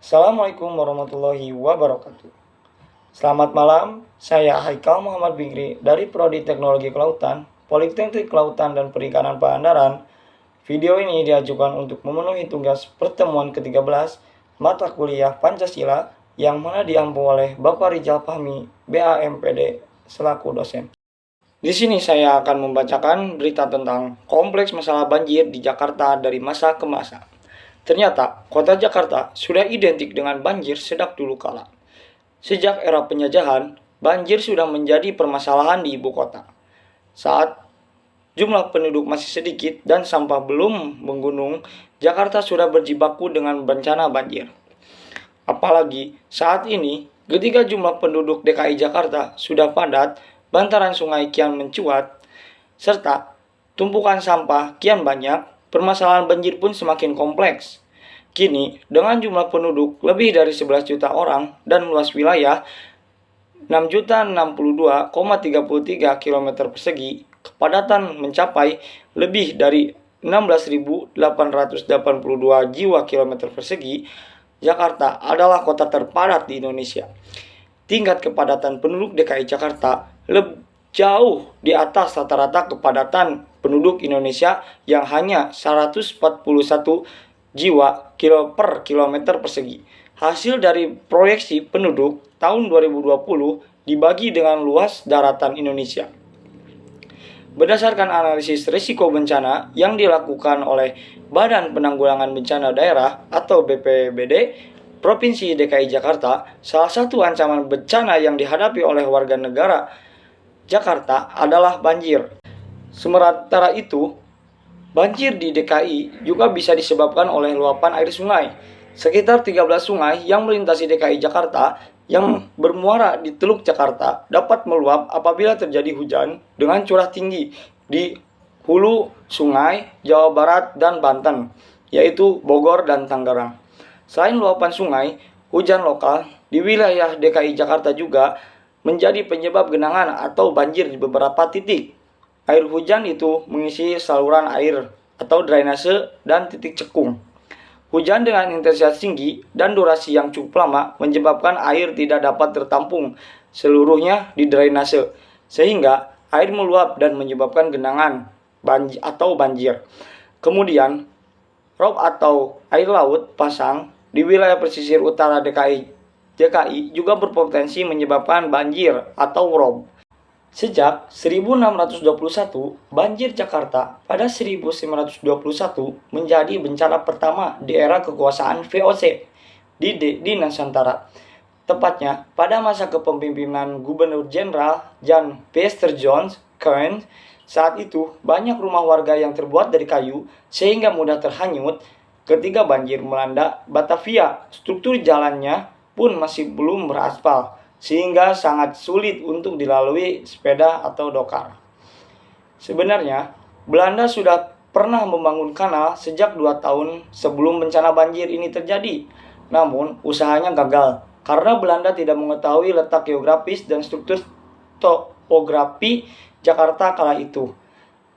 Assalamualaikum warahmatullahi wabarakatuh. Selamat malam, saya Haikal Muhammad Bigri dari Prodi Teknologi Kelautan, Politeknik Kelautan dan Perikanan Pangandaran. Video ini diajukan untuk memenuhi tugas pertemuan ke-13 mata kuliah Pancasila yang mana diampu oleh Bapak Rijal Fahmi, BAMPD, selaku dosen. Di sini saya akan membacakan berita tentang kompleks masalah banjir di Jakarta dari masa ke masa. Ternyata, kota Jakarta sudah identik dengan banjir sejak dulu kala. Sejak era penjajahan, banjir sudah menjadi permasalahan di ibu kota. Saat jumlah penduduk masih sedikit dan sampah belum menggunung, Jakarta sudah berjibaku dengan bencana banjir. Apalagi saat ini, ketika jumlah penduduk DKI Jakarta sudah padat, bantaran sungai kian mencuat, serta tumpukan sampah kian banyak, permasalahan banjir pun semakin kompleks. Kini, dengan jumlah penduduk lebih dari 11 juta orang dan luas wilayah 6.062,33 km persegi, kepadatan mencapai lebih dari 16.882 jiwa kilometer persegi. Jakarta adalah kota terpadat di Indonesia. Tingkat kepadatan penduduk DKI Jakarta lebih jauh di atas rata-rata kepadatan penduduk Indonesia yang hanya 141 jiwa per kilometer persegi. Hasil dari proyeksi penduduk tahun 2020 dibagi dengan luas daratan Indonesia. Berdasarkan analisis risiko bencana yang dilakukan oleh Badan Penanggulangan Bencana Daerah atau BPBD, Provinsi DKI Jakarta, salah satu ancaman bencana yang dihadapi oleh warga negara Jakarta adalah banjir. Sementara itu, banjir di DKI juga bisa disebabkan oleh luapan air sungai. Sekitar 13 sungai yang melintasi DKI Jakarta yang bermuara di Teluk Jakarta dapat meluap apabila terjadi hujan dengan curah tinggi di hulu sungai Jawa Barat dan Banten, yaitu Bogor dan Tangerang. Selain luapan sungai, hujan lokal di wilayah DKI Jakarta juga menjadi penyebab genangan atau banjir di beberapa titik. Air hujan itu mengisi saluran air atau drainase dan titik cekung. Hujan dengan intensitas tinggi dan durasi yang cukup lama menyebabkan air tidak dapat tertampung seluruhnya di drainase, sehingga air meluap dan menyebabkan genangan atau banjir. Kemudian, rob atau air laut pasang di wilayah pesisir utara DKI juga berpotensi menyebabkan banjir atau rob. Sejak 1621, banjir Jakarta pada 1921 menjadi bencana pertama di era kekuasaan VOC di Nusantara. Tepatnya pada masa kepemimpinan Gubernur Jenderal Jan Peter Jones Kern. Saat itu, banyak rumah warga yang terbuat dari kayu sehingga mudah terhanyut. Ketika banjir melanda Batavia, struktur jalannya pun masih belum beraspal, sehingga sangat sulit untuk dilalui sepeda atau dokar. Sebenarnya, Belanda sudah pernah membangun kanal sejak 2 tahun sebelum bencana banjir ini terjadi. Namun, usahanya gagal karena Belanda tidak mengetahui letak geografis dan struktur topografi Jakarta kala itu.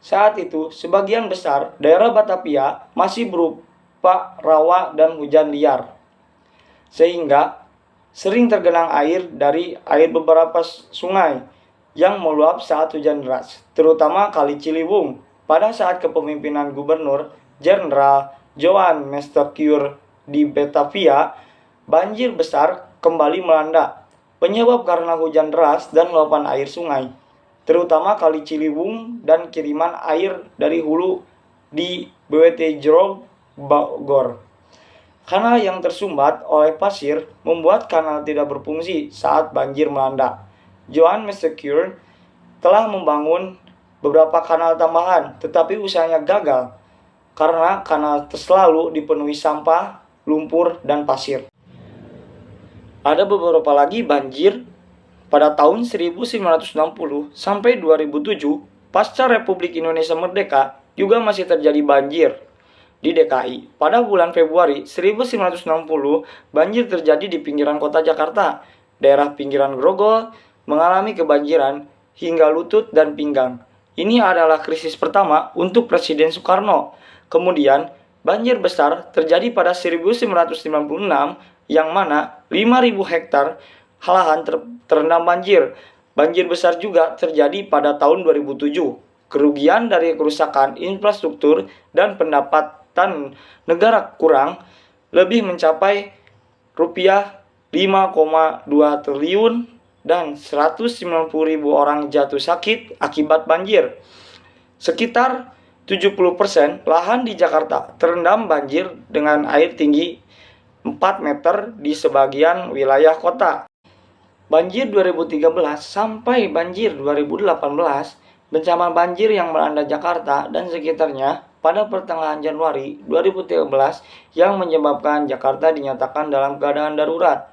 Saat itu, sebagian besar daerah Batavia masih berupa rawa dan hujan liar, sehingga sering tergenang air dari beberapa sungai yang meluap saat hujan deras, terutama Kali Ciliwung. Pada saat kepemimpinan Gubernur Jenderal Johan Mestakure di Batavia, banjir besar kembali melanda. Penyebab karena hujan deras dan luapan air sungai, terutama Kali Ciliwung dan kiriman air dari hulu di BWT Jero Bogor. Kanal yang tersumbat oleh pasir membuat kanal tidak berfungsi saat banjir melanda. Johan Mestakure telah membangun beberapa kanal tambahan, tetapi usahanya gagal karena kanal selalu dipenuhi sampah, lumpur, dan pasir. Ada beberapa lagi banjir pada tahun 1960 sampai 2007, pasca Republik Indonesia Merdeka, juga masih terjadi banjir di DKI. Pada bulan Februari 1960, banjir terjadi di pinggiran kota Jakarta. Daerah pinggiran Grogol mengalami kebanjiran hingga lutut dan pinggang. Ini adalah krisis pertama untuk Presiden Soekarno. Kemudian, banjir besar terjadi pada 1996 yang mana 5.000 hektar lahan terendam banjir. Banjir besar juga terjadi pada tahun 2007. Kerugian dari kerusakan infrastruktur dan pendapatan negara kurang lebih mencapai rupiah 5,2 triliun dan 190.000 orang jatuh sakit akibat banjir. Sekitar 70% lahan di Jakarta terendam banjir dengan air tinggi 4 meter di sebagian wilayah kota. Banjir 2013 sampai banjir 2018, bencana banjir yang melanda Jakarta dan sekitarnya pada pertengahan Januari 2013 yang menyebabkan Jakarta dinyatakan dalam keadaan darurat.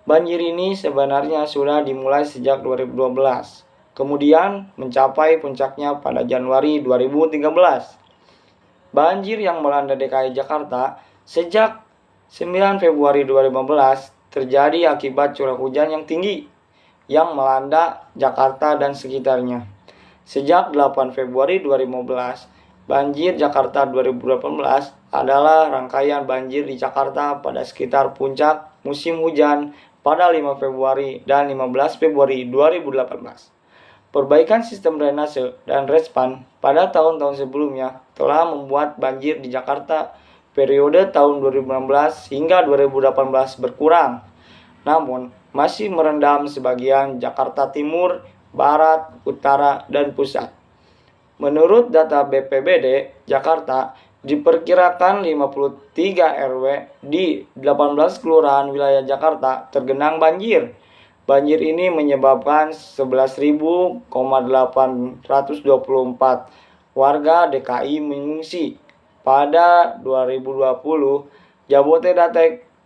Banjir ini sebenarnya sudah dimulai sejak 2012, kemudian mencapai puncaknya pada Januari 2013. Banjir yang melanda DKI Jakarta sejak 9 Februari 2015 terjadi akibat curah hujan yang tinggi yang melanda Jakarta dan sekitarnya. Sejak 8 Februari 2015, banjir Jakarta 2018 adalah rangkaian banjir di Jakarta pada sekitar puncak musim hujan pada 5 Februari dan 15 Februari 2018. Perbaikan sistem drainase dan respan pada tahun-tahun sebelumnya telah membuat banjir di Jakarta periode tahun 2016 hingga 2018 berkurang, namun masih merendam sebagian Jakarta Timur, Barat, Utara, dan Pusat. Menurut data BPBD, Jakarta diperkirakan 53 RW di 18 kelurahan wilayah Jakarta tergenang banjir. Banjir ini menyebabkan 11.824 warga DKI mengungsi. Pada 2020,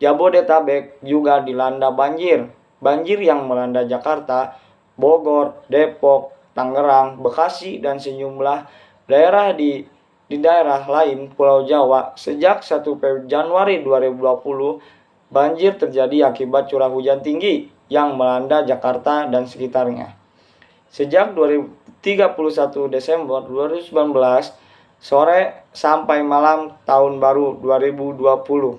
Jabodetabek juga dilanda banjir. Banjir yang melanda Jakarta, Bogor, Depok, Tangerang, Bekasi, dan sejumlah daerah di daerah lain Pulau Jawa sejak 1 Januari 2020. Banjir terjadi akibat curah hujan tinggi yang melanda Jakarta dan sekitarnya. Sejak 31 Desember 2019 sore sampai malam tahun baru 2020.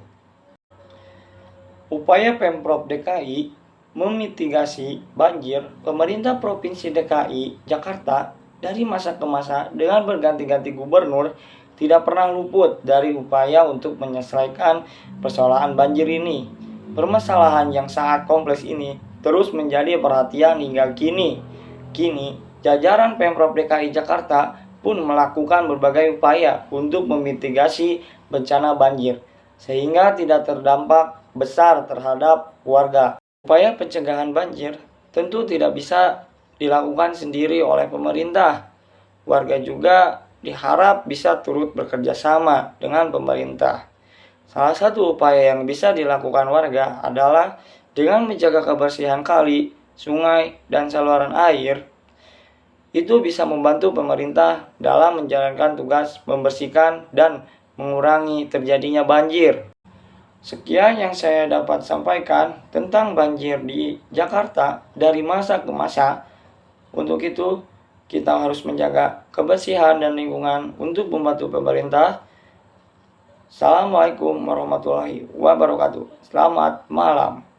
Upaya Pemprov DKI memitigasi banjir, pemerintah Provinsi DKI Jakarta dari masa ke masa dengan berganti-ganti gubernur tidak pernah luput dari upaya untuk menyelesaikan persoalan banjir ini. Permasalahan yang sangat kompleks ini terus menjadi perhatian hingga kini. Jajaran Pemprov DKI Jakarta pun melakukan berbagai upaya untuk memitigasi bencana banjir, sehingga tidak terdampak besar terhadap warga. Upaya pencegahan banjir tentu tidak bisa dilakukan sendiri oleh pemerintah. Warga juga diharap bisa turut bekerja sama dengan pemerintah. Salah satu upaya yang bisa dilakukan warga adalah dengan menjaga kebersihan kali, sungai, dan saluran air. Itu bisa membantu pemerintah dalam menjalankan tugas membersihkan dan mengurangi terjadinya banjir. Sekian yang saya dapat sampaikan tentang banjir di Jakarta dari masa ke masa. Untuk itu, kita harus menjaga kebersihan dan lingkungan untuk membantu pemerintah. Assalamualaikum warahmatullahi wabarakatuh. Selamat malam.